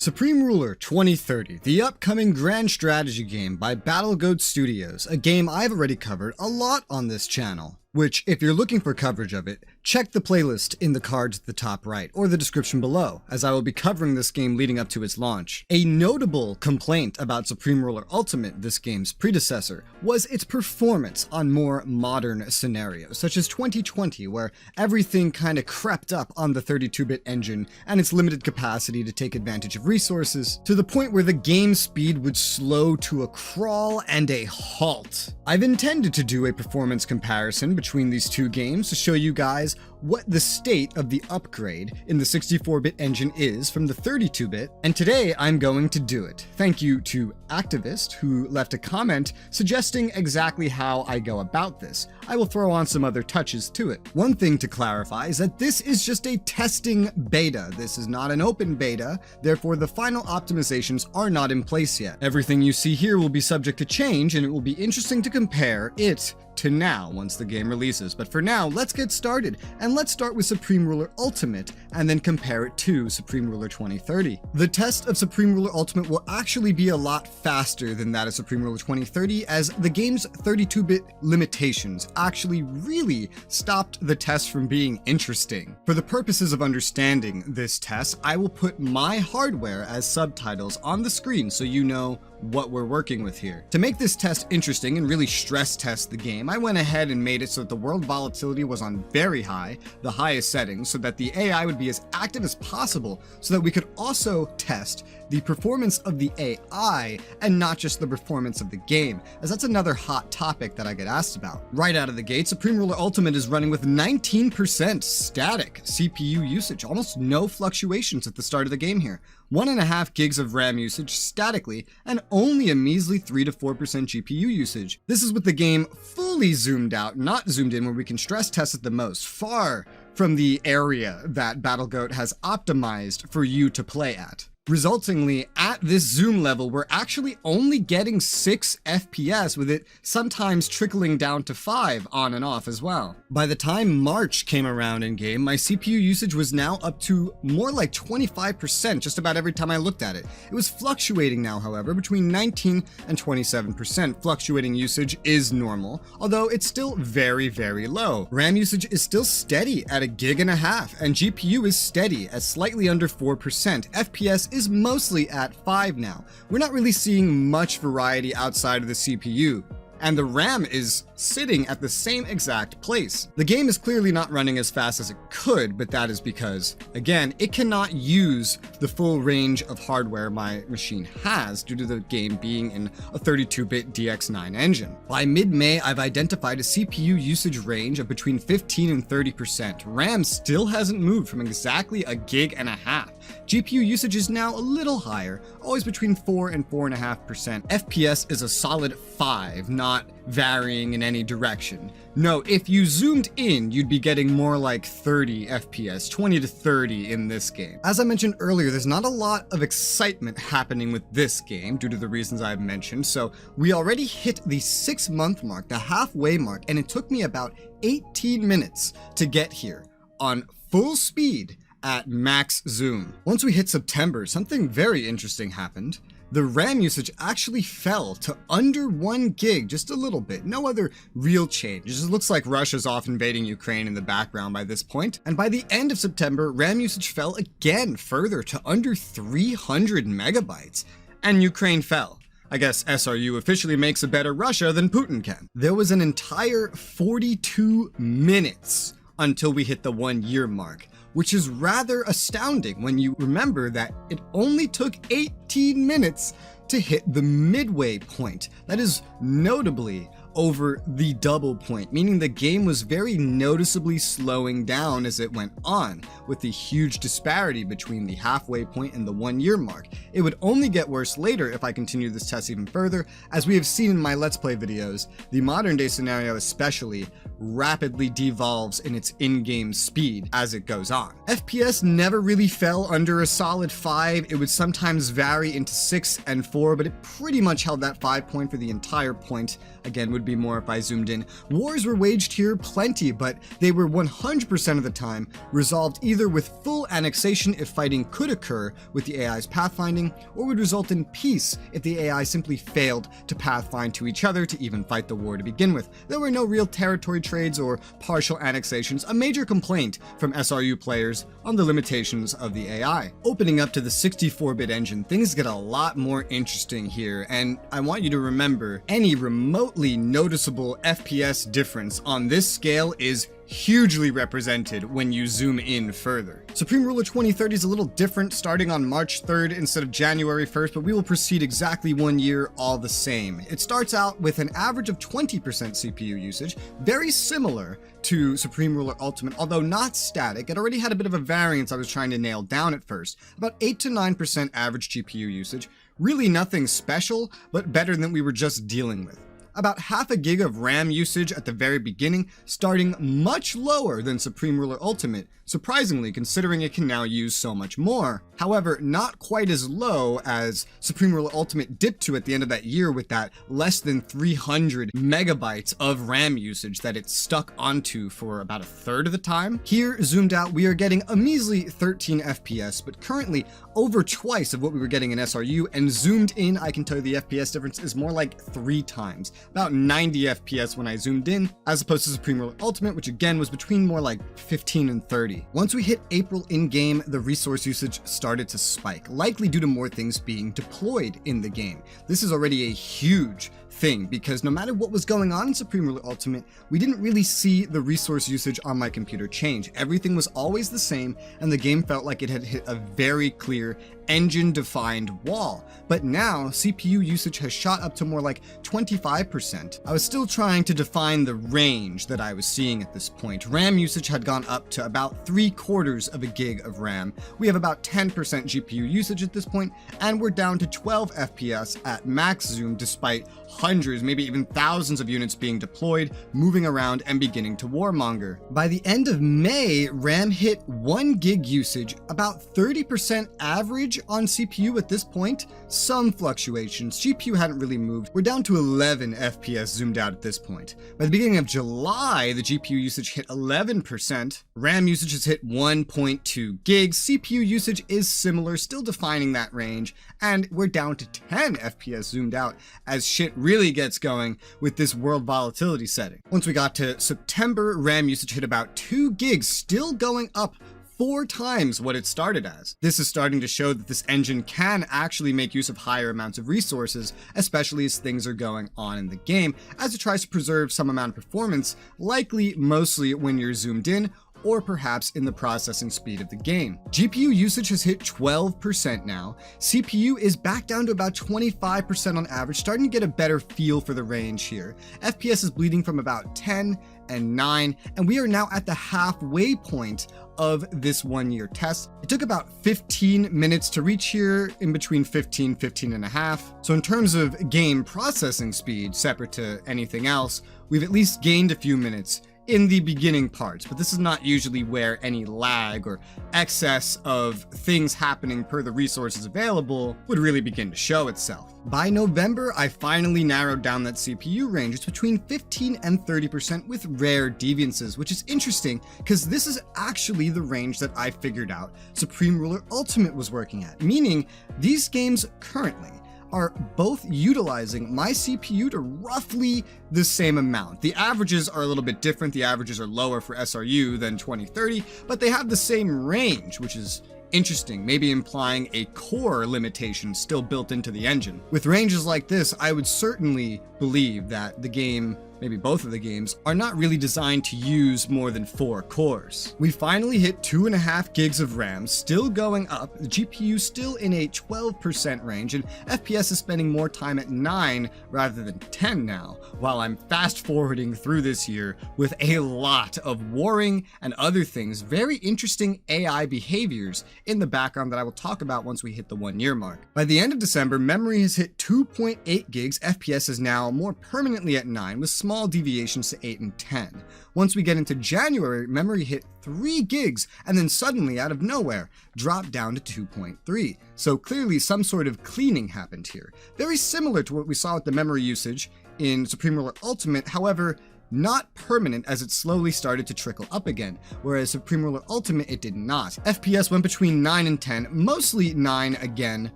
Supreme Ruler 2030, the upcoming grand strategy game by BattleGoat Studios, a game I've already covered a lot on this channel. Which, if you're looking for coverage of it, check the playlist in the cards at the top right, or the description below, as I will be covering this game leading up to its launch. A notable complaint about Supreme Ruler Ultimate, this game's predecessor, was its performance on more modern scenarios, such as 2020, where everything kinda crept up on the 32-bit engine and its limited capacity to take advantage of resources, to the point where the game speed would slow to a crawl and a halt. I've intended to do a performance comparison between these two games to show you guys what the state of the upgrade in the 64-bit engine is from the 32-bit, and today I'm going to do it. Thank you to Activist, who left a comment suggesting exactly how I go about this. I will throw on some other touches to it. One thing to clarify is that this is just a testing beta. This is not an open beta, therefore the final optimizations are not in place yet. Everything you see here will be subject to change, and it will be interesting to compare it to now once the game releases. But for now, let's get started, and let's start with Supreme Ruler Ultimate and then compare it to Supreme Ruler 2030. The test of Supreme Ruler Ultimate will actually be a lot faster than that of Supreme Ruler 2030, as the game's 32-bit limitations actually really stopped the test from being interesting. For the purposes of understanding this test, I will put my hardware as subtitles on the screen so you know what we're working with here. To make this test interesting and really stress test the game, I went ahead and made it so that the world volatility was on very high, the highest settings, so that the AI would be as active as possible, so that we could also test the performance of the AI and not just the performance of the game, as that's another hot topic that I get asked about. Right out of the gate, Supreme Ruler Ultimate is running with 19% static CPU usage, almost no fluctuations at the start of the game here. 1.5 gigs of RAM usage statically, and only a measly 3 to 4% GPU usage. This is with the game fully zoomed out, not zoomed in, where we can stress test it the most, far from the area that BattleGoat has optimized for you to play at. Resultingly, at this zoom level, we're actually only getting 6 FPS, with it sometimes trickling down to 5 on and off as well. By the time March came around in game, my CPU usage was now up to more like 25% just about every time I looked at it. It was fluctuating now, however, between 19 and 27%. Fluctuating usage is normal, although it's still very, very low. RAM usage is still steady at 1.5 gigs, and GPU is steady at slightly under 4%. FPS is mostly at 5 now. We're not really seeing much variety outside of the CPU, and the RAM is sitting at the same exact place. The game is clearly not running as fast as it could, but that is because, again, it cannot use the full range of hardware my machine has due to the game being in a 32-bit DX9 engine. By mid-May, I've identified a CPU usage range of between 15 and 30%. RAM still hasn't moved from exactly 1.5 gigs. GPU usage is now a little higher, always between 4 and 4.5%. FPS is a solid 5, not varying in any direction. No, if you zoomed in, you'd be getting more like 30 FPS, 20 to 30 in this game. As I mentioned earlier, there's not a lot of excitement happening with this game due to the reasons I've mentioned, so we already hit the 6-month mark, the halfway mark, and it took me about 18 minutes to get here on full speed at max zoom. Once we hit September, something very interesting happened. The RAM usage actually fell to under 1 gig, just a little bit. No other real change. It just looks like Russia's off invading Ukraine in the background by this point. And by the end of September, RAM usage fell again further to under 300 megabytes. And Ukraine fell. I guess SRU officially makes a better Russia than Putin can. There was an entire 42 minutes until we hit the 1-year mark, which is rather astounding when you remember that it only took 18 minutes to hit the midway point. That is notably over the double point, meaning the game was very noticeably slowing down as it went on, with the huge disparity between the halfway point and the 1-year mark. It would only get worse later if I continue this test even further. As we have seen in my Let's Play videos, the modern day scenario especially rapidly devolves in its in-game speed as it goes on. FPS never really fell under a solid 5. It would sometimes vary into 6 and 4, but it pretty much held that 5 point for the entire point. Again, would be more if I zoomed in. Wars were waged here plenty, but they were 100% of the time resolved either with full annexation if fighting could occur with the AI's pathfinding, or would result in peace if the AI simply failed to pathfind to each other to even fight the war to begin with. There were no real territory trades or partial annexations, a major complaint from SRU players on the limitations of the AI. Opening up to the 64-bit engine, things get a lot more interesting here, and I want you to remember any remotely noticeable FPS difference on this scale is hugely represented when you zoom in further. Supreme Ruler 2030 is a little different, starting on March 3rd instead of January 1st, but we will proceed exactly 1 year all the same. It starts out with an average of 20% CPU usage, very similar to Supreme Ruler Ultimate, although not static. It already had a bit of a variance I was trying to nail down at first. About 8 to 9% average GPU usage, really nothing special, but better than we were just dealing with. About half a gig of RAM usage at the very beginning, starting much lower than Supreme Ruler Ultimate, surprisingly considering it can now use so much more. However, not quite as low as Supreme Ruler Ultimate dipped to at the end of that year with that less than 300 megabytes of RAM usage that it stuck onto for about a third of the time. Here, zoomed out, we are getting a measly 13 FPS, but currently over twice of what we were getting in SRU, and zoomed in, I can tell you the FPS difference is more like 3 times. About 90 FPS when I zoomed in, as opposed to Supreme Ruler Ultimate, which again was between more like 15 and 30. Once we hit April in-game, the resource usage started to spike, likely due to more things being deployed in the game. This is already a huge thing, because no matter what was going on in Supreme Ruler Ultimate, we didn't really see the resource usage on my computer change. Everything was always the same, and the game felt like it had hit a very clear engine-defined wall. But now, CPU usage has shot up to more like 25%. I was still trying to define the range that I was seeing at this point. RAM usage had gone up to about 3/4 of a gig of RAM. We have about 10% GPU usage at this point, and we're down to 12 FPS at max zoom despite hundreds, maybe even thousands of units being deployed, moving around, and beginning to warmonger. By the end of May, RAM hit 1 gig usage, about 30% average on CPU at this point. Some fluctuations, GPU hadn't really moved. We're down to 11 FPS zoomed out at this point. By the beginning of July, the GPU usage hit 11%, RAM usage has hit 1.2 gigs, CPU usage is similar, still defining that range, and we're down to 10 FPS zoomed out as shit really gets going with this world volatility setting. Once we got to September, RAM usage hit about 2 gigs, still going up 4 times what it started as. This is starting to show that this engine can actually make use of higher amounts of resources, especially as things are going on in the game, as it tries to preserve some amount of performance, likely mostly when you're zoomed in, or perhaps in the processing speed of the game. GPU usage has hit 12% now. CPU is back down to about 25% on average, starting to get a better feel for the range here. FPS is bleeding from about 10 and 9, and we are now at the halfway point of this 1-year test. It took about 15 minutes to reach here, in between 15 and a half. So in terms of game processing speed, separate to anything else, we've at least gained a few minutes in the beginning parts, but this is not usually where any lag or excess of things happening per the resources available would really begin to show itself. By November, I finally narrowed down that CPU range. It's between 15 and 30% with rare deviances, which is interesting because this is actually the range that I figured out Supreme Ruler Ultimate was working at, meaning these games currently are both utilizing my CPU to roughly the same amount. The averages are a little bit different. The averages are lower for SRU than 2030, but they have the same range, which is interesting, maybe implying a core limitation still built into the engine. With ranges like this, I would certainly believe that the game, maybe both of the games, are not really designed to use more than 4 cores. We finally hit 2.5 gigs of RAM, still going up, the GPU still in a 12% range, and FPS is spending more time at 9 rather than 10 now, while I'm fast forwarding through this year with a lot of warring and other things, very interesting AI behaviors in the background that I will talk about once we hit the 1-year mark. By the end of December, memory has hit 2.8 gigs, FPS is now more permanently at 9, with small deviations to 8 and 10. Once we get into January, memory hit 3 gigs and then suddenly out of nowhere dropped down to 2.3. So clearly some sort of cleaning happened here. Very similar to what we saw with the memory usage in Supreme Ruler Ultimate, however, not permanent, as it slowly started to trickle up again, whereas Supreme Ruler Ultimate it did not. FPS went between 9 and 10, mostly 9 again,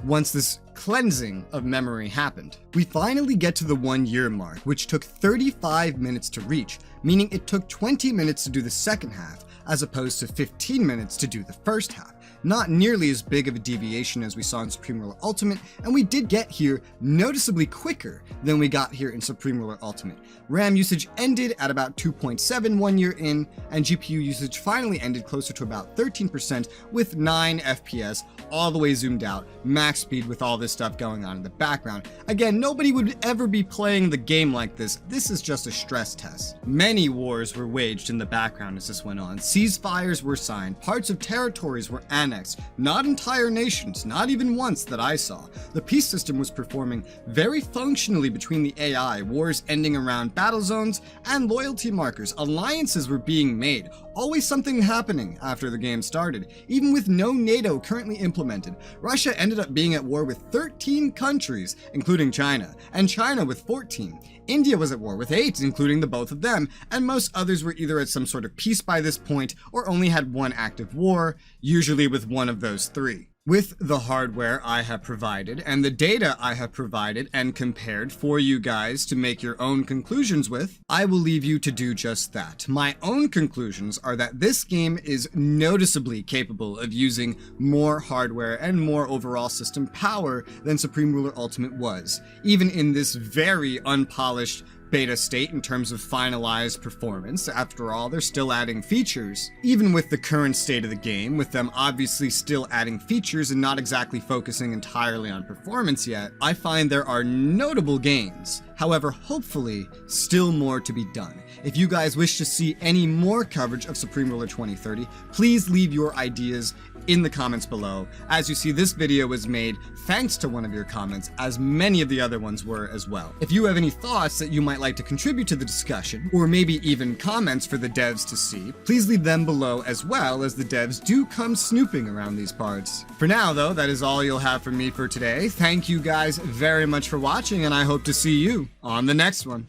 once this cleansing of memory happened. We finally get to the 1 year mark, which took 35 minutes to reach, meaning it took 20 minutes to do the second half, as opposed to 15 minutes to do the first half. Not nearly as big of a deviation as we saw in Supreme Ruler Ultimate, and we did get here noticeably quicker than we got here in Supreme Ruler Ultimate. RAM usage ended at about 2.7 1 year in, and GPU usage finally ended closer to about 13% with 9 FPS, all the way zoomed out, max speed with all this stuff going on in the background. Again, nobody would ever be playing the game like this. This is just a stress test. Many wars were waged in the background as this went on. Ceasefires were signed, parts of territories were annexed, not entire nations, not even once that I saw. The peace system was performing very functionally between the AI, wars ending around battle zones, and loyalty markers. Alliances were being made, always something happening after the game started, even with no NATO currently implemented. Russia ended up being at war with 13 countries, including China, and China with 14. India was at war with 8, including the both of them, and most others were either at some sort of peace by this point, or only had one active war, usually with one of those 3. With the hardware I have provided and the data I have provided and compared for you guys to make your own conclusions with, I will leave you to do just that. My own conclusions are that this game is noticeably capable of using more hardware and more overall system power than Supreme Ruler Ultimate was, even in this very unpolished beta state in terms of finalized performance. After all, they're still adding features. Even with the current state of the game, with them obviously still adding features and not exactly focusing entirely on performance yet, I find there are notable gains. However, hopefully, still more to be done. If you guys wish to see any more coverage of Supreme Ruler 2030, please leave your ideas in the comments below. As you see, this video was made thanks to one of your comments, as many of the other ones were as well. If you have any thoughts that you might like to contribute to the discussion, or maybe even comments for the devs to see, please leave them below, as well as the devs do come snooping around these parts. For now though, that is all you'll have from me for today. Thank you guys very much for watching, and I hope to see you on the next one.